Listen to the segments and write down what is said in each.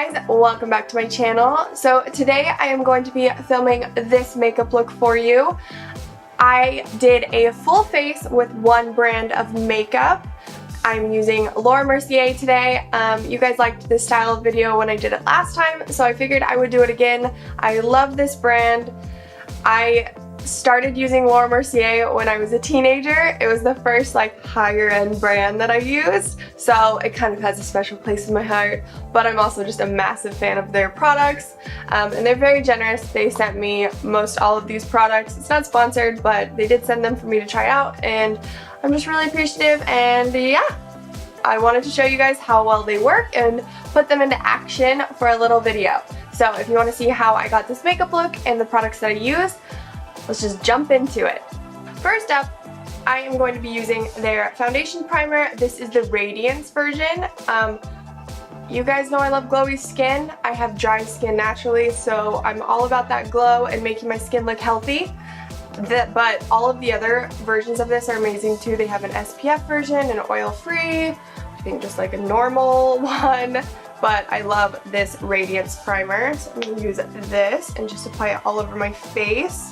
Hey guys, welcome back to my channel. So today I am going to be filming this makeup look for you. I did a full face with one brand of makeup. I'm using Laura Mercier today. You guys liked this style of video when I did it last time, so I figured I would do it again. I love this brand. I started using Laura Mercier when I was a teenager. It was the first like higher end brand that I used, so it kind of has a special place in my heart, but I'm also just a massive fan of their products, and they're very generous. They sent me most all of these products. It's not sponsored, but they did send them for me to try out, and I'm just really appreciative, and yeah, I wanted to show you guys how well they work and put them into action for a little video. So if you want to see how I got this makeup look and the products that I used, let's just jump into it. First up, I am going to be using their foundation primer. This is the Radiance version. You guys know I love glowy skin. I have dry skin naturally, so I'm all about that glow and making my skin look healthy. But all of the other versions of this are amazing too. They have an SPF version, an oil-free, I think just like a normal one. But I love this Radiance primer. So I'm going to use this and just apply it all over my face.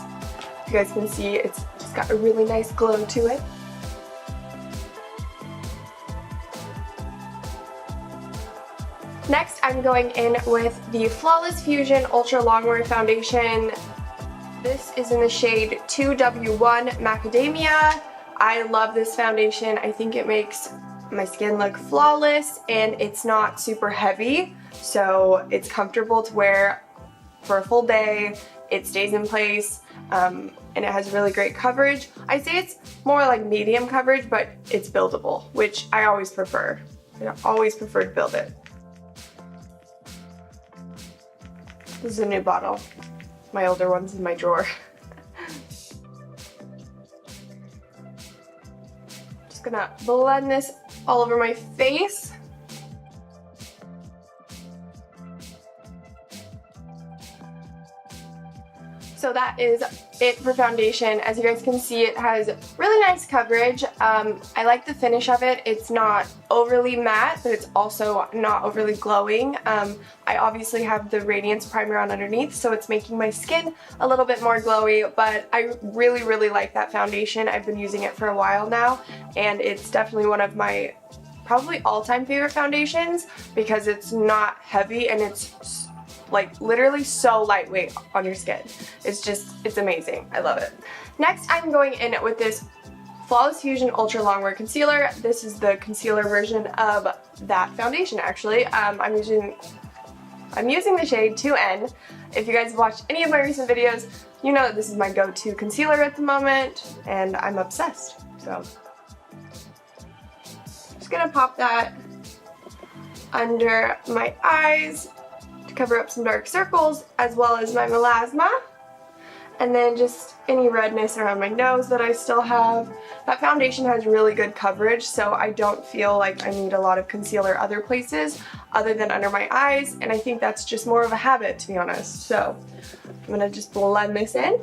You guys can see it's just got a really nice glow to it. Next, I'm going in with the Flawless Fusion Ultra Longwear Foundation. This is in the shade 2W1 Macadamia. I love this foundation. I think it makes my skin look flawless, and it's not super heavy, so it's comfortable to wear for a full day. It stays in place, and it has really great coverage. I say it's more like medium coverage, but it's buildable, which I always prefer. I always prefer to build it. This is a new bottle. My older one's in my drawer. Just gonna blend this all over my face. So that is it for foundation. As you guys can see, it has really nice coverage. I like the finish of it. It's not overly matte, but it's also not overly glowing. I obviously have the Radiance primer on underneath, so it's making my skin a little bit more glowy, but I really, really like that foundation. I've been using it for a while now, and it's definitely one of my probably all-time favorite foundations because it's not heavy and it's like literally so lightweight on your skin. It's amazing. I love it. Next, I'm going in with this Flawless Fusion Ultra Longwear Concealer. This is the concealer version of that foundation, actually. I'm using the shade 2N. If you guys have watched any of my recent videos, you know that this is my go-to concealer at the moment, and I'm obsessed. So, just gonna pop that under my eyes to cover up some dark circles, as well as my melasma, and then just any redness around my nose that I still have. That foundation has really good coverage, so I don't feel like I need a lot of concealer other places other than under my eyes, and I think that's just more of a habit, to be honest. So I'm gonna just blend this in.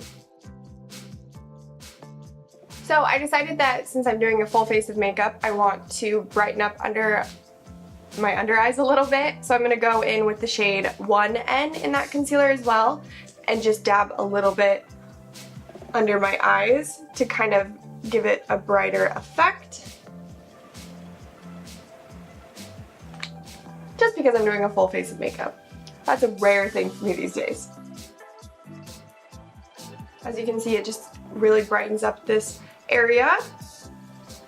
So I decided that since I'm doing a full face of makeup, I want to brighten up my under eyes a little bit, so I'm gonna go in with the shade 1N in that concealer as well, and just dab a little bit under my eyes to kind of give it a brighter effect. Just because I'm doing a full face of makeup. That's a rare thing for me these days. As you can see, it just really brightens up this area.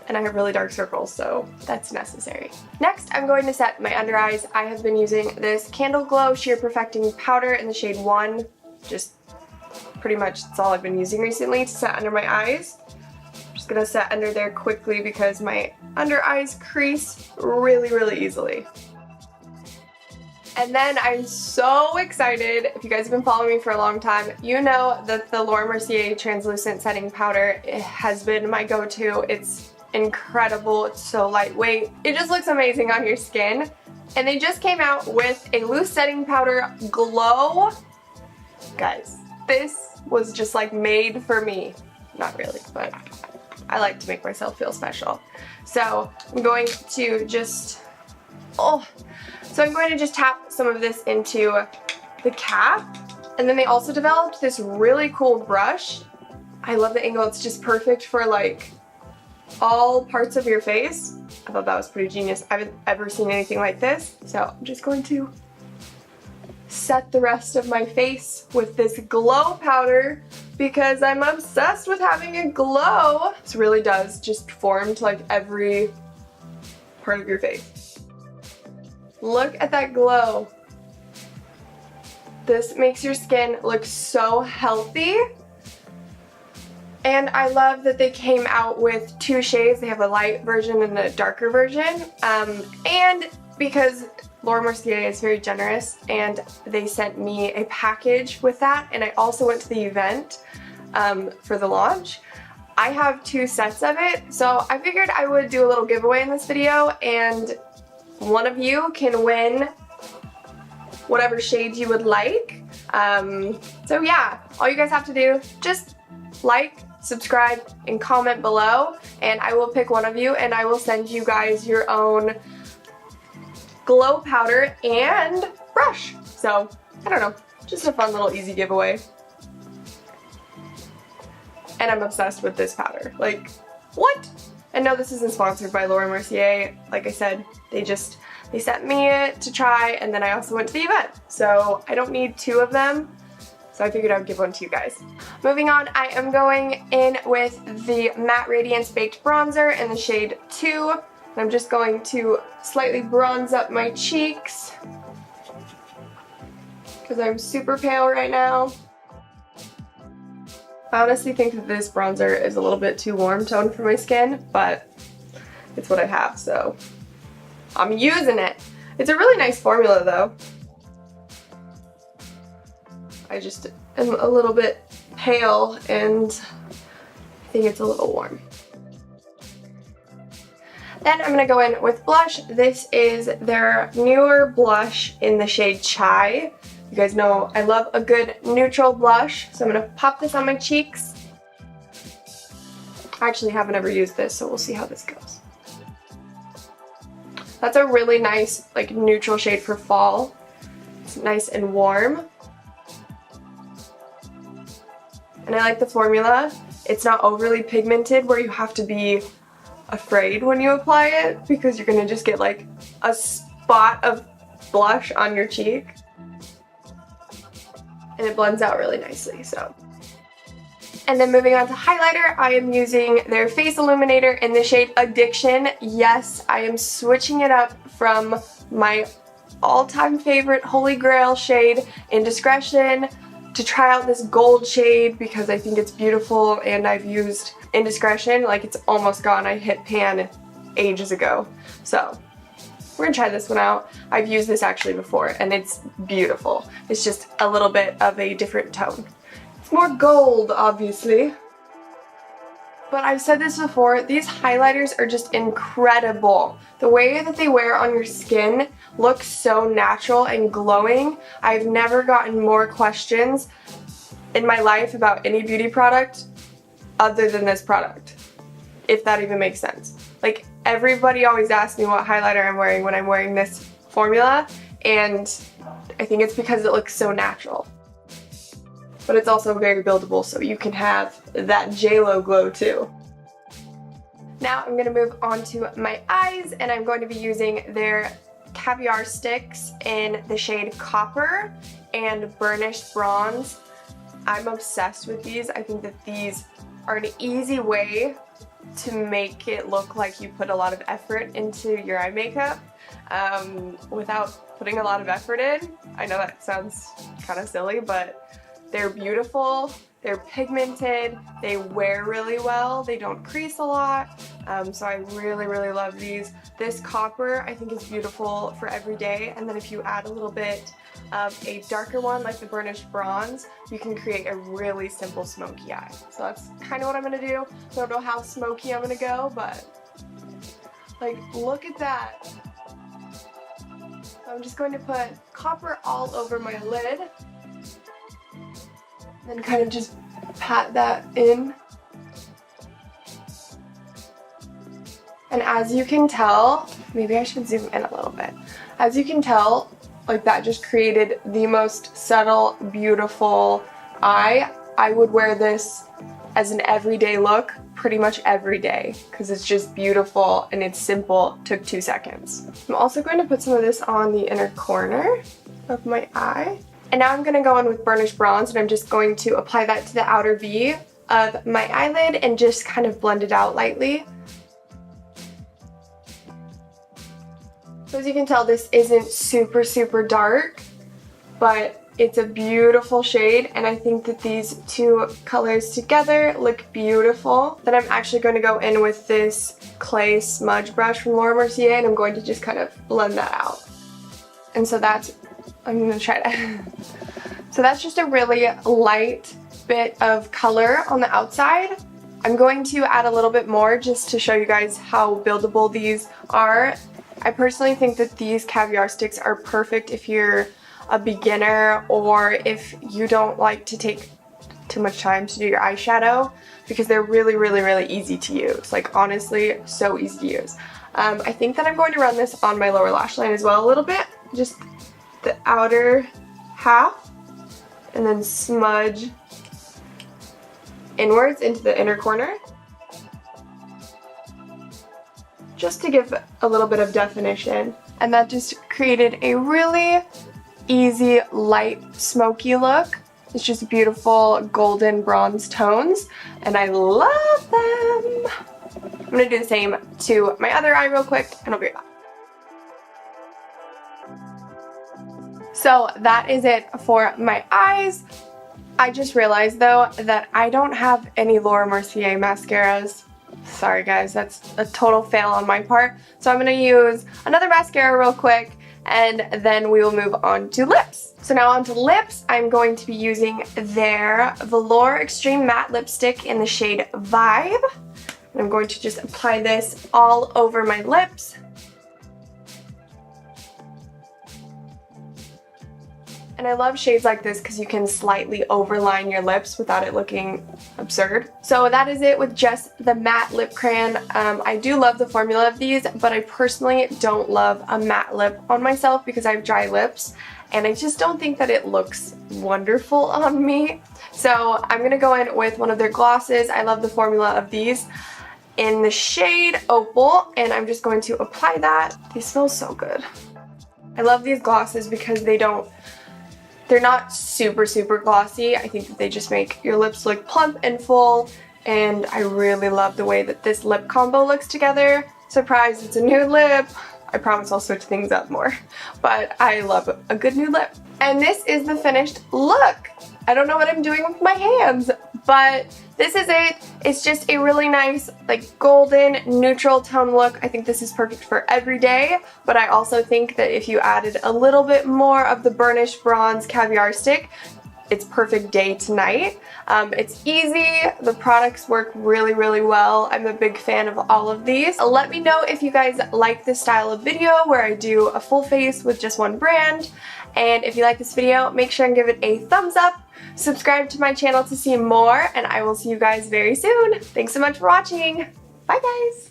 And I have really dark circles, so that's necessary. Next, I'm going to set my under eyes. I have been using this Candle Glow Sheer Perfecting Powder in the shade 1. Just pretty much that's all I've been using recently to set under my eyes. I'm just gonna set under there quickly because my under eyes crease really, really easily. And then I'm so excited. If you guys have been following me for a long time, you know that the Laura Mercier Translucent Setting Powder has been my go-to. It's incredible. It's so lightweight. It just looks amazing on your skin. And they just came out with a loose setting powder glow. Guys, this was just like made for me. Not really, but I like to make myself feel special. So I'm going to just Oh, so I'm going to just tap some of this into the cap. And then they also developed this really cool brush. I love the angle. It's just perfect for like all parts of your face. I thought that was pretty genius. I haven't ever seen anything like this. So I'm just going to set the rest of my face with this glow powder because I'm obsessed with having a glow. This really does just form to like every part of your face. Look at that glow. This makes your skin look so healthy. And I love that they came out with 2 shades. They have a light version and a darker version. And because Laura Mercier is very generous and they sent me a package with that, and I also went to the event for the launch. I have 2 sets of it, so I figured I would do a little giveaway in this video, and one of you can win whatever shades you would like. So yeah, all you guys have to do, just like, subscribe, and comment below, and I will pick one of you and I will send you guys your own glow powder and brush. So, I don't know, just a fun little easy giveaway. And I'm obsessed with this powder. Like, what? And no, this isn't sponsored by Laura Mercier. Like I said, they sent me it to try, and then I also went to the event. So I don't need 2 of them. So I figured I would give one to you guys. Moving on, I am going in with the Matte Radiance Baked Bronzer in the shade 2. And I'm just going to slightly bronze up my cheeks because I'm super pale right now. I honestly think that this bronzer is a little bit too warm toned for my skin, but it's what I have, so I'm using it. It's a really nice formula though. I just am a little bit pale and I think it's a little warm. Then I'm going to go in with blush. This is their newer blush in the shade Chai. You guys know I love a good neutral blush, so I'm going to pop this on my cheeks. I actually haven't ever used this, so we'll see how this goes. That's a really nice like neutral shade for fall. It's nice and warm. And I like the formula. It's not overly pigmented where you have to be afraid when you apply it because you're gonna just get like a spot of blush on your cheek. And it blends out really nicely, so. And then moving on to highlighter, I am using their Face Illuminator in the shade Addiction. Yes, I am switching it up from my all-time favorite Holy Grail shade, Indiscretion, to try out this gold shade because I think it's beautiful, and I've used Indiscretion, like it's almost gone. I hit pan ages ago. So we're gonna try this one out. I've used this actually before and it's beautiful. It's just a little bit of a different tone. It's more gold, obviously. But I've said this before, these highlighters are just incredible. The way that they wear on your skin looks so natural and glowing. I've never gotten more questions in my life about any beauty product other than this product, if that even makes sense. Like, everybody always asks me what highlighter I'm wearing when I'm wearing this formula, and I think it's because it looks so natural. But it's also very buildable, so you can have that JLo glow too. Now I'm gonna move on to my eyes, and I'm going to be using their Caviar Sticks in the shade Copper and Burnished Bronze. I'm obsessed with these. I think that these are an easy way to make it look like you put a lot of effort into your eye makeup without putting a lot of effort in. I know that sounds kind of silly, but they're beautiful, they're pigmented, they wear really well, they don't crease a lot, so I really, really love these. This Copper I think is beautiful for every day, and then if you add a little bit of a darker one like the Burnished Bronze, you can create a really simple smoky eye. So that's kind of what I'm going to do. I don't know how smoky I'm going to go, but like, look at that. So I'm just going to put Copper all over my lid. Then kind of just pat that in. And as you can tell, maybe I should zoom in a little bit. As you can tell, like that just created the most subtle, beautiful eye. I would wear this as an everyday look pretty much every day because it's just beautiful and it's simple. Took 2 seconds. I'm also going to put some of this on the inner corner of my eye. And now I'm going to go in with burnished bronze, and I'm just going to apply that to the outer V of my eyelid and just kind of blend it out lightly. So as you can tell, this isn't super dark, but it's a beautiful shade, and I think that these two colors together look beautiful. Then I'm actually going to go in with this clay smudge brush from Mercier, and I'm going to just kind of blend that out. And so that's, I'm going to try to, so that's just a really light bit of color on the outside. I'm going to add a little bit more just to show you guys how buildable these are. I personally think that these caviar sticks are perfect if you're a beginner or if you don't like to take too much time to do your eyeshadow, because they're really easy to use. Like honestly, so easy to use. I think that I'm going to run this on my lower lash line as well a little bit, just the outer half, and then smudge inwards into the inner corner, just to give a little bit of definition. And that just created a really easy, light, smoky look. It's just beautiful golden bronze tones, and I love them. I'm gonna do the same to my other eye real quick, and I'll be right back. So that is it for my eyes. I just realized though that I don't have any Laura Mercier mascaras. Sorry guys, that's a total fail on my part. So I'm gonna use another mascara real quick, and then we will move on to lips. So now on to lips, I'm going to be using their Velour Extreme Matte Lipstick in the shade Vibe. And I'm going to just apply this all over my lips. And I love shades like this because you can slightly overline your lips without it looking absurd. So that is it with just the matte lip crayon. I do love the formula of these, but I personally don't love a matte lip on myself because I have dry lips, and I just don't think that it looks wonderful on me. So I'm gonna go in with one of their glosses. I love the formula of these in the shade Opal, and I'm just going to apply that. They smell so good. I love these glosses because they're not super glossy. I think that they just make your lips look plump and full, and I really love the way that this lip combo looks together. Surprise, it's a nude lip. I promise I'll switch things up more, but I love a good nude lip. And this is the finished look. I don't know what I'm doing with my hands, but this is it. It's just a really nice, like golden, neutral tone look. I think this is perfect for every day, but I also think that if you added a little bit more of the burnished bronze caviar stick, it's perfect day to night. It's easy. The products work really well. I'm a big fan of all of these. Let me know if you guys like this style of video where I do a full face with just one brand. And if you like this video, make sure and give it a thumbs up. Subscribe to my channel to see more, and I will see you guys very soon. Thanks so much for watching. Bye guys.